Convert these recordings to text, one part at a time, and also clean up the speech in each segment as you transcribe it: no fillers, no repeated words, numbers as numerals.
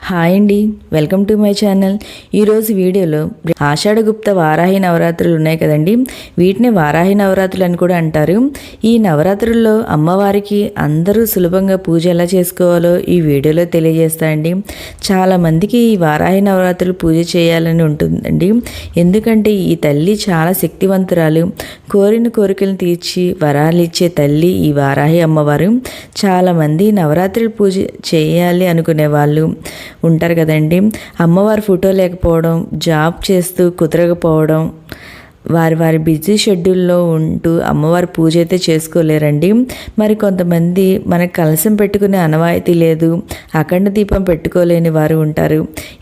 Hi అండి, welcome to my channel. ఈరోజు వీడియోలో ఆషాఢగుప్త వారాహి నవరాత్రులు ఉన్నాయి కదండి. వీటిని వారాహి నవరాత్రులు అని కూడా అంటారు. ఈ నవరాత్రుల్లో అమ్మవారికి అందరూ సులభంగా పూజ ఎలా చేసుకోవాలో ఈ వీడియోలో తెలియజేస్తా అండి. చాలామందికి ఈ వారాహి నవరాత్రులు పూజ చేయాలని ఉంటుందండి. ఎందుకంటే ఈ తల్లి చాలా శక్తివంతురాలు, కోరిన కోరికలను తీర్చి వరాలు ఇచ్చే తల్లి ఈ వారాహి అమ్మవారు. చాలామంది నవరాత్రులు పూజ చేయాలి అనుకునే వాళ్ళు ఉంటారు కదండి. అమ్మవారి ఫోటో లేకపోవడం, జాబ్ చేస్తూ కుదరకపోవడం, వారి బిజీ షెడ్యూల్లో ఉంటూ అమ్మవారి పూజ అయితే చేసుకోలేరండి. మరి కొంతమంది మనకు కలశం పెట్టుకునే అనవాయితీ లేదు, అఖండ దీపం పెట్టుకోలేని వారు ఉంటారు.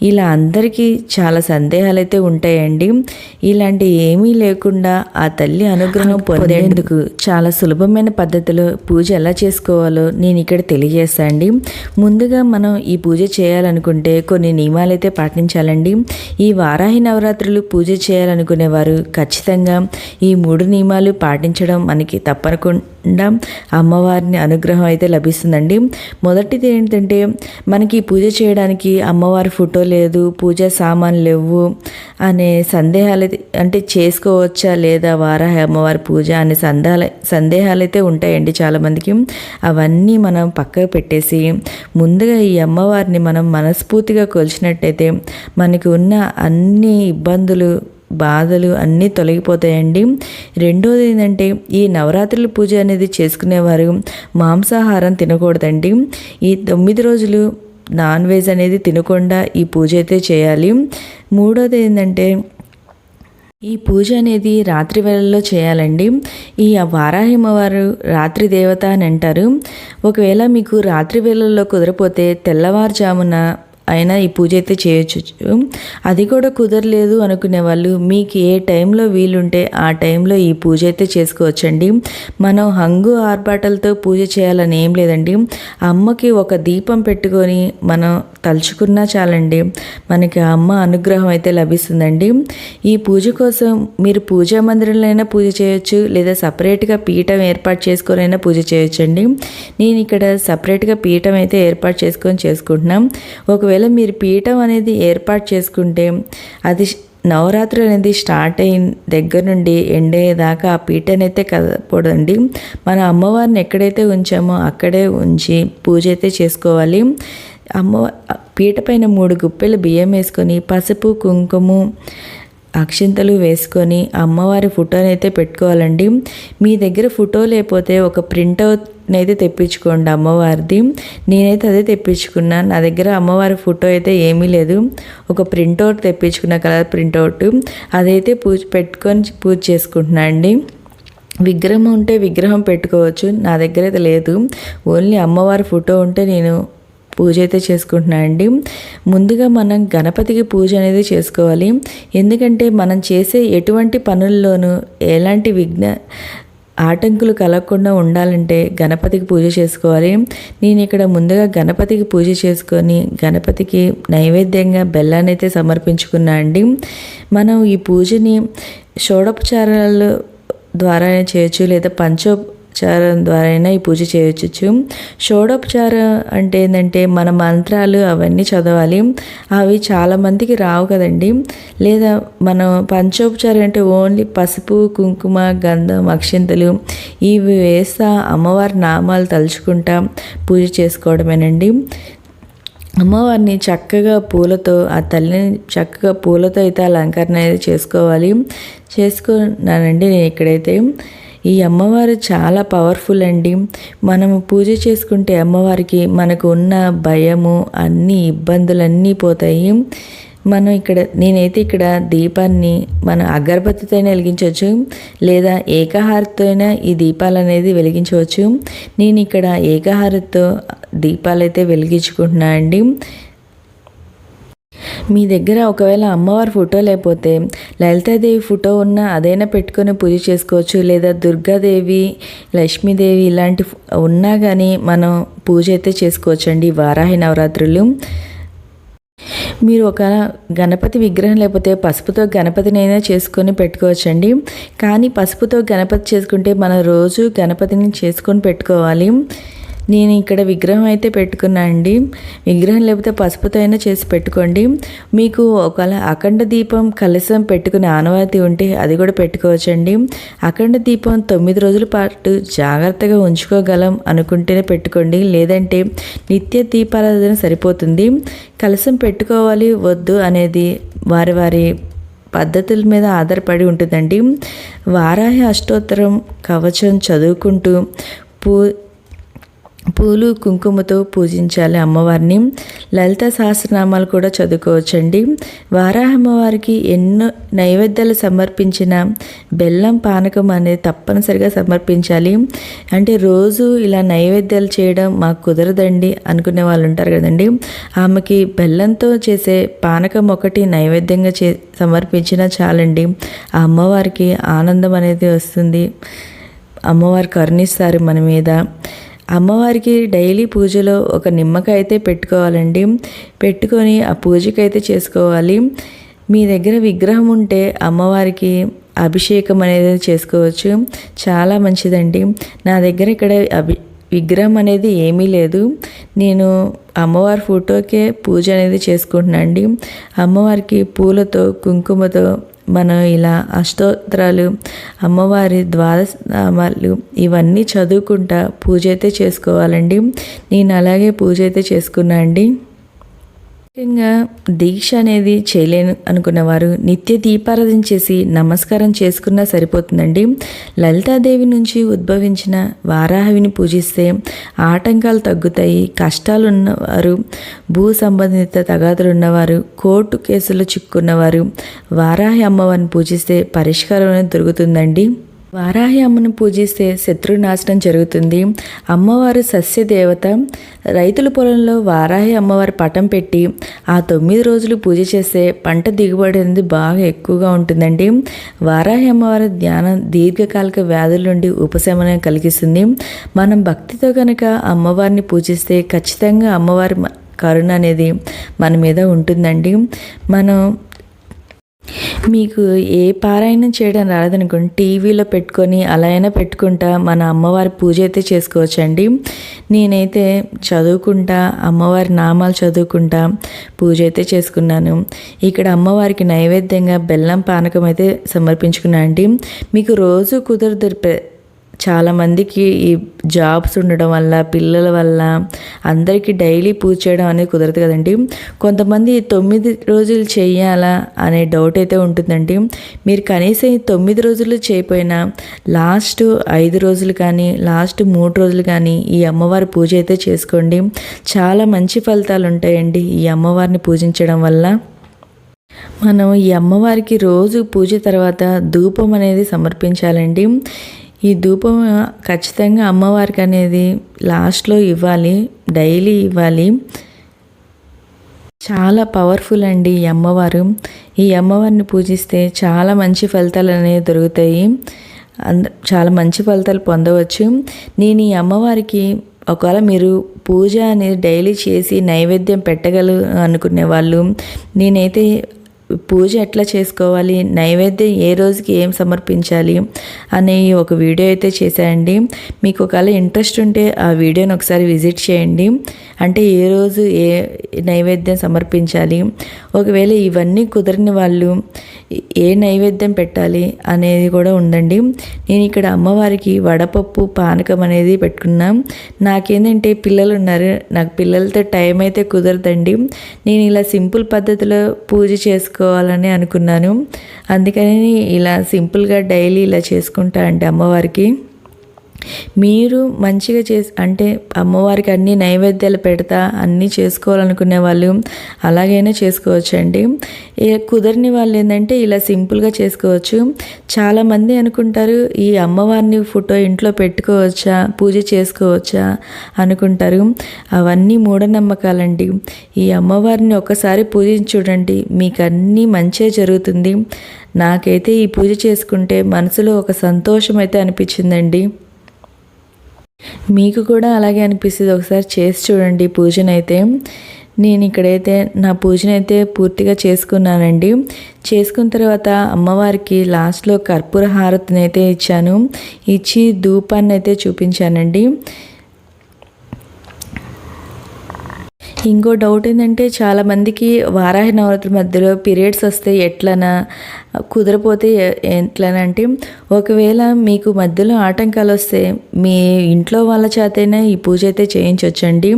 ఇలా అందరికీ చాలా సందేహాలు అయితే ఉంటాయండి. ఇలాంటి ఏమీ లేకుండా ఆ తల్లి అనుగ్రహం పొందేందుకు చాలా సులభమైన పద్ధతిలో పూజ ఎలా చేసుకోవాలో నేను ఇక్కడ తెలియజేస్తాను అండి. ముందుగా మనం ఈ పూజ చేయాలనుకుంటే కొన్ని నియమాలు అయితే పాటించాలండి. ఈ వారాహి నవరాత్రులు పూజ చేయాలనుకునేవారు ఖచ్చితంగా ఈ 3 నియమాలు పాటించడం మనకి తప్పకుండా అమ్మవారిని అనుగ్రహం అయితే లభిస్తుందండి. మొదటిది ఏంటంటే, మనకి పూజ చేయడానికి అమ్మవారి ఫోటో లేదు, పూజా సామాన్లు లేవు అనే సందేహాలు, అంటే చేసుకోవచ్చా లేదా వారాహి అమ్మవారి పూజ అనే సందేహాలు అయితే ఉంటాయండి చాలామందికి. అవన్నీ మనం పక్కకు పెట్టేసి ముందుగా ఈ అమ్మవారిని మనం మనస్ఫూర్తిగా కొలిచినట్టయితే మనకు ఉన్న అన్ని ఇబ్బందులు, బాధలు అన్నీ తొలగిపోతాయండి. రెండోది ఏంటంటే, ఈ నవరాత్రుల పూజ అనేది చేసుకునేవారు మాంసాహారం తినకూడదండి. ఈ 9 రోజులు నాన్ వెజ్ అనేది తినకుండా ఈ పూజ అయితే చేయాలి. మూడోది ఏంటంటే, ఈ పూజ అనేది రాత్రి వేళల్లో చేయాలండి. ఈ వారాహి అమ్మవారు రాత్రి దేవత అని అంటారు. ఒకవేళ మీకు రాత్రి వేళల్లో కుదరపోతే తెల్లవారుజామున అయినా ఈ పూజ అయితే చేయొచ్చు. అది కూడా కుదరలేదు అనుకునే వాళ్ళు మీకు ఏ టైంలో వీలుంటే ఆ టైంలో ఈ పూజ అయితే చేసుకోవచ్చండి. మనం హంగు ఆర్భాటాలతో పూజ చేయాలని ఏం లేదండి. అమ్మకి ఒక దీపం పెట్టుకొని మనం తలుచుకున్నా చాలండి, మనకి అమ్మ అనుగ్రహం అయితే లభిస్తుందండి. ఈ పూజ కోసం మీరు పూజా మందిరంలో అయినా పూజ చేయొచ్చు, లేదా సపరేట్గా పీఠం ఏర్పాటు చేసుకొనైనా పూజ చేయొచ్చండి. నేను ఇక్కడ సపరేట్గా పీఠం అయితే ఏర్పాటు చేసుకుంటున్నాం. ఒకవేళ మీరు పీఠం అనేది ఏర్పాటు చేసుకుంటే అది నవరాత్రి అనేది స్టార్ట్ అయిన దగ్గర నుండి ఎండేదాకా ఆ పీఠని అయితే కదపకూడదండి. మన అమ్మవారిని ఎక్కడైతే ఉంచామో అక్కడే ఉంచి పూజ అయితే చేసుకోవాలి. పీట పైన 3 గుప్పెలు బియ్యం వేసుకొని పసుపు, కుంకుమ, అక్షింతలు వేసుకొని అమ్మవారి ఫోటోని అయితే పెట్టుకోవాలండి. మీ దగ్గర ఫోటో లేకపోతే ఒక ప్రింట్అవుట్ అయితే తెప్పించుకోండి అమ్మవారిది. నేనైతే అదే తెప్పించుకున్నాను. నా దగ్గర అమ్మవారి ఫోటో అయితే ఏమీ లేదు. ఒక ప్రింట్అవుట్ తెప్పించుకున్న, కలర్ ప్రింట్అవుట్, అదైతే పెట్టుకొని పూజ చేసుకుంటున్నా అండి. విగ్రహం ఉంటే విగ్రహం పెట్టుకోవచ్చు, నా దగ్గర అయితే లేదు. ఓన్లీ అమ్మవారి ఫోటో ఉంటే నేను పూజ అయితే చేసుకుంటున్నా అండి. ముందుగా మనం గణపతికి పూజ అనేది చేసుకోవాలి. ఎందుకంటే మనం చేసే ఎటువంటి పనుల్లోనూ ఎలాంటి ఆటంకులు కలగకుండా ఉండాలంటే గణపతికి పూజ చేసుకోవాలి. నేను ఇక్కడ ముందుగా గణపతికి పూజ చేసుకొని గణపతికి నైవేద్యంగా బెల్లాన్ని అయితే సమర్పించుకున్నా అండి. మనం ఈ పూజని షోడోపచారాల ద్వారా చేయొచ్చు, లేదా పంచోపచారం ద్వారా అయినా ఈ పూజ చేయొచ్చు. షోడోపచారం అంటే ఏంటంటే మన మంత్రాలు అవన్నీ చదవాలి. అవి చాలామందికి రావు కదండి. లేదా మనం పంచోపచారం అంటే ఓన్లీ పసుపు, కుంకుమ, గంధం, అక్షింతలు ఇవి వేస్తా అమ్మవారి నామాలు తలుచుకుంటా పూజ చేసుకోవడమేనండి. అమ్మవారిని చక్కగా పూలతో, ఆ తల్లిని చక్కగా పూలతో అయితే అలంకరణ అయితే చేసుకున్నానండి నేను ఇక్కడైతే. ఈ అమ్మవారు చాలా పవర్ఫుల్ అండి. మనము పూజ చేసుకుంటే అమ్మవారికి మనకు ఉన్న భయము, అన్ని ఇబ్బందులన్నీ పోతాయి. నేనైతే ఇక్కడ దీపాన్ని మన అగరబత్తితో అయినా వెలిగించవచ్చు, లేదా ఏకహారతితో అయినా ఈ దీపాలు అనేది వెలిగించవచ్చు. నేను ఇక్కడ ఏకహారతితో దీపాలు అయితే వెలిగించుకుంటున్నా అండి. మీ దగ్గర ఒకవేళ అమ్మవారి ఫోటో లేకపోతే లలితాదేవి ఫోటో ఉన్నా అదైనా పెట్టుకొని పూజ చేసుకోవచ్చు, లేదా దుర్గాదేవి, లక్ష్మీదేవి ఇలాంటి ఉన్నా కానీ మనం పూజ అయితే చేసుకోవచ్చండి వారాహి నవరాత్రులు. మీరు ఒక గణపతి విగ్రహం లేకపోతే పసుపుతో గణపతినైనా చేసుకొని పెట్టుకోవచ్చండి. కానీ పసుపుతో గణపతి చేసుకుంటే మనం రోజు గణపతిని చేసుకొని పెట్టుకోవాలి. నేను ఇక్కడ విగ్రహం అయితే పెట్టుకున్నా అండి. విగ్రహం లేకపోతే పసుపుతో అయినా చేసి పెట్టుకోండి. మీకు ఒకవేళ అఖండ దీపం కలశం పెట్టుకునే ఆనవాయితీ ఉంటే అది కూడా పెట్టుకోవచ్చండి. అఖండ దీపం 9 రోజుల పాటు జాగ్రత్తగా ఉంచుకోగలం అనుకుంటేనే పెట్టుకోండి, లేదంటే నిత్య దీపారాధన సరిపోతుంది. కలశం పెట్టుకోవాలి వద్దు అనేది వారి వారి పద్ధతుల మీద ఆధారపడి ఉంటుందండి. వారాహి అష్టోత్తరం కవచం చదువుకుంటూ పూలు కుంకుమతో పూజించాలి అమ్మవారిని. లలిత సహస్రనామాలు కూడా చదువుకోవచ్చండి. వారాహి అమ్మవారికి ఎన్నో నైవేద్యాలు సమర్పించిన బెల్లం పానకం అనేది తప్పనిసరిగా సమర్పించాలి. అంటే రోజు ఇలా నైవేద్యాలు చేయడం మాకు కుదరదండి అనుకునే వాళ్ళు ఉంటారు కదండి, ఆమెకి బెల్లంతో చేసే పానకం ఒకటి నైవేద్యంగా సమర్పించినా చాలండి. ఆ అమ్మవారికి ఆనందం అనేది వస్తుంది. అమ్మవారు కరుణిస్తారు మన మీద. అమ్మవారికి డైలీ పూజలో ఒక నిమ్మకాయ అయితే పెట్టుకోవాలండి. పెట్టుకొని ఆ పూజకైతే చేసుకోవాలి. మీ దగ్గర విగ్రహం ఉంటే అమ్మవారికి అభిషేకం అనేది చేసుకోవచ్చు, చాలా మంచిదండి. నా దగ్గర ఇక్కడ విగ్రహం అనేది ఏమీ లేదు. నేను అమ్మవారి ఫోటోకే పూజ అనేది చేసుకుంటున్నాను అండి. అమ్మవారికి పూలతో కుంకుమతో మనం ఇలా అష్టోత్తరాలు, అమ్మవారి ద్వాదశనామాలు ఇవన్నీ చదువుకుంటా పూజ అయితే చేసుకోవాలండి. నేను అలాగే పూజ అయితే చేసుకున్నా అండి. ముఖ్యంగా దీక్ష అనేది చేయలేను అనుకున్నవారు నిత్య దీపారాధన చేసి నమస్కారం చేసుకున్నా సరిపోతుందండి. లలితాదేవి నుంచి ఉద్భవించిన వారాహిని పూజిస్తే ఆటంకాలు తగ్గుతాయి. కష్టాలు ఉన్నవారు, భూ సంబంధిత తగాదులు ఉన్నవారు, కోర్టు కేసులు చిక్కున్నవారు వారాహి అమ్మవారిని పూజిస్తే పరిష్కారం అనేది దొరుకుతుందండి. వారాహి అమ్మను పూజిస్తే శత్రునాశనం జరుగుతుంది. అమ్మవారు సస్యదేవత. రైతుల పొలంలో వారాహి అమ్మవారి పటం పెట్టి ఆ 9 రోజులు పూజ చేస్తే పంట దిగుబడి అనేది బాగా ఎక్కువగా ఉంటుందండి. వారాహి అమ్మవారి ధ్యానం దీర్ఘకాలిక వ్యాధుల నుండి ఉపశమనం కలిగిస్తుంది. మనం భక్తితో కనుక అమ్మవారిని పూజిస్తే ఖచ్చితంగా అమ్మవారి కరుణ అనేది మన మీద ఉంటుందండి. మీకు ఏ పారాయణం చేయడం రాలేదనుకోండి, టీవీలో పెట్టుకొని అలా అయినా పెట్టుకుంటా మన అమ్మవారి పూజ అయితే చేసుకోవచ్చండి. నేనైతే చదువుకుంటా అమ్మవారి నామాలు చదువుకుంటా పూజ అయితే చేసుకున్నాను. ఇక్కడ అమ్మవారికి నైవేద్యంగా బెల్లం పానకం అయితే సమర్పించుకున్నాను అండి. మీకు రోజు కుదరదు, చాలామందికి ఈ జాబ్స్ ఉండడం వల్ల, పిల్లల వల్ల అందరికీ డైలీ పూజ చేయడం అనేది కుదరదు కదండి. కొంతమంది 9 రోజులు చేయాలా అనే డౌట్ అయితే ఉంటుందండి. మీరు కనీసం 9 రోజులు చేయకపోయినా లాస్ట్ 5 రోజులు కానీ లాస్ట్ 3 రోజులు కానీ ఈ అమ్మవారి పూజ అయితే చేసుకోండి. చాలా మంచి ఫలితాలు ఉంటాయండి ఈ అమ్మవారిని పూజించడం వల్ల. మనం ఈ అమ్మవారికి రోజు పూజ తర్వాత ధూపం అనేది సమర్పించాలండి. ఈ ధూపం ఖచ్చితంగా అమ్మవారికి అనేది లాస్ట్లో ఇవ్వాలి, డైలీ ఇవ్వాలి. చాలా పవర్ఫుల్ అండి ఈ అమ్మవారు. ఈ అమ్మవారిని పూజిస్తే చాలా మంచి ఫలితాలు అనేవి దొరుకుతాయి. చాలా మంచి ఫలితాలు పొందవచ్చు. నేను ఈ అమ్మవారికి ఒకవేళ మీరు పూజ అనేది డైలీ చేసి నైవేద్యం పెట్టగలరు అనుకునే వాళ్ళు, నేనైతే పూజ ఎట్లా చేసుకోవాలి, నైవేద్యం ఏ రోజుకి ఏం సమర్పించాలి అనే ఒక వీడియో అయితే చేశానండి. మీకు ఒకవేళ ఇంట్రెస్ట్ ఉంటే ఆ వీడియోని ఒకసారి విజిట్ చేయండి. అంటే ఏ రోజు ఏ నైవేద్యం సమర్పించాలి, ఒకవేళ ఇవన్నీ కుదరని వాళ్ళు ఏ నైవేద్యం పెట్టాలి అనేది కూడా ఉందండి. నేను ఇక్కడ అమ్మవారికి వడపప్పు పానకం అనేది పెట్టుకున్నాం. నాకేంటంటే పిల్లలు ఉన్నారు, నాకు పిల్లలతో టైం అయితే కుదరదండి. నేను ఇలా సింపుల్ పద్ధతిలో పూజ చేసుకోవాలని అనుకున్నాను. అందుకని ఇలా సింపుల్గా డైలీ ఇలా చేసుకుంటా అంటే అమ్మవారికి. మీరు మంచిగా అంటే అమ్మవారికి అన్ని నైవేద్యాలు పెడతా అన్నీ చేసుకోవాలనుకునే వాళ్ళు అలాగైనా చేసుకోవచ్చండి. కుదరని వాళ్ళు ఏంటంటే ఇలా సింపుల్గా చేసుకోవచ్చు. చాలామంది అనుకుంటారు ఈ అమ్మవారిని ఫోటో ఇంట్లో పెట్టుకోవచ్చా, పూజ చేసుకోవచ్చా అనుకుంటారు. అవన్నీ మూఢనమ్మకాలండి. ఈ అమ్మవారిని ఒకసారి పూజించి చూడండి, మీకు అన్నీ మంచిగా జరుగుతుంది. నాకైతే ఈ పూజ చేసుకుంటే మనసులో ఒక సంతోషం అయితే అనిపించిందండి. మీకు కూడా అలాగే అనిపిస్తుంది, ఒకసారి చేసి చూడండి పూజనైతే. నేను ఇక్కడైతే నా పూజనైతే పూర్తిగా చేసుకున్నానండి. చేసుకున్న తర్వాత అమ్మవారికి లాస్ట్లో కర్పూర హారతిని అయితే ఇచ్చాను. ఇచ్చి ధూపాన్ని అయితే చూపించానండి. ఇంకో డౌట్ ఏంటంటే చాలామందికి వారాహి నవరాత్రి మధ్యలో పీరియడ్స్ వస్తే ఎట్లనా కుదరపోతే ఎట్లనంటే ఒకవేళ మీకు మధ్యలో ఆటంకాలు వస్తే మీ ఇంట్లో వాళ్ళ చేతైనా ఈ పూజ అయితే చేయించవచ్చండి.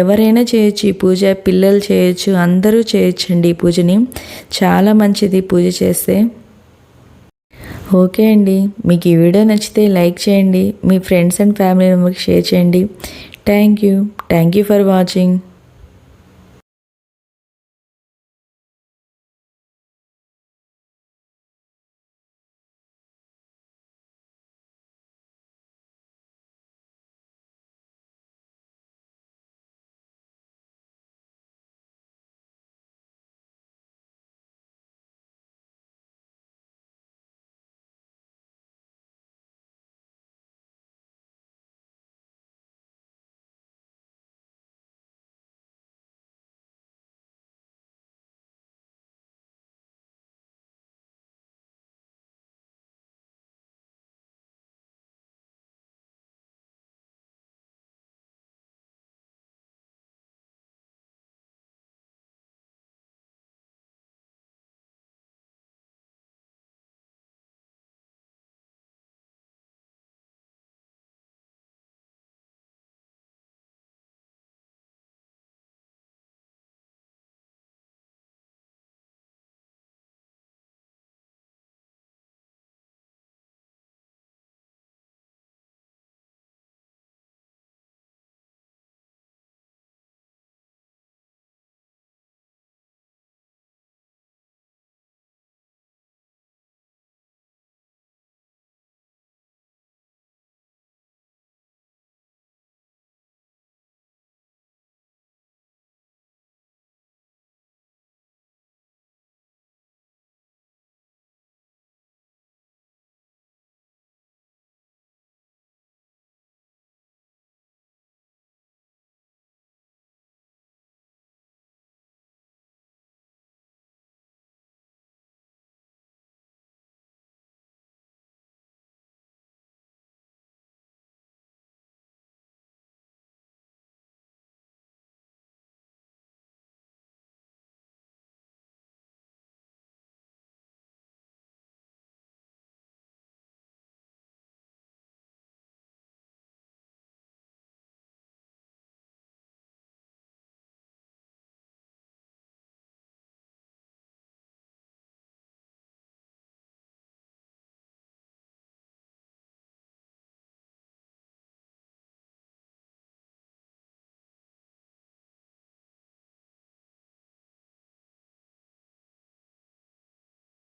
ఎవరైనా చేయొచ్చు ఈ పూజ, పిల్లలు చేయొచ్చు, అందరూ చేయొచ్చండి ఈ పూజని. చాలా మంచిది పూజ చేస్తే. ఓకే అండి, మీకు ఈ వీడియో నచ్చితే లైక్ చేయండి, మీ ఫ్రెండ్స్ అండ్ ఫ్యామిలీ మెంబర్కి షేర్ చేయండి. Thank you for watching.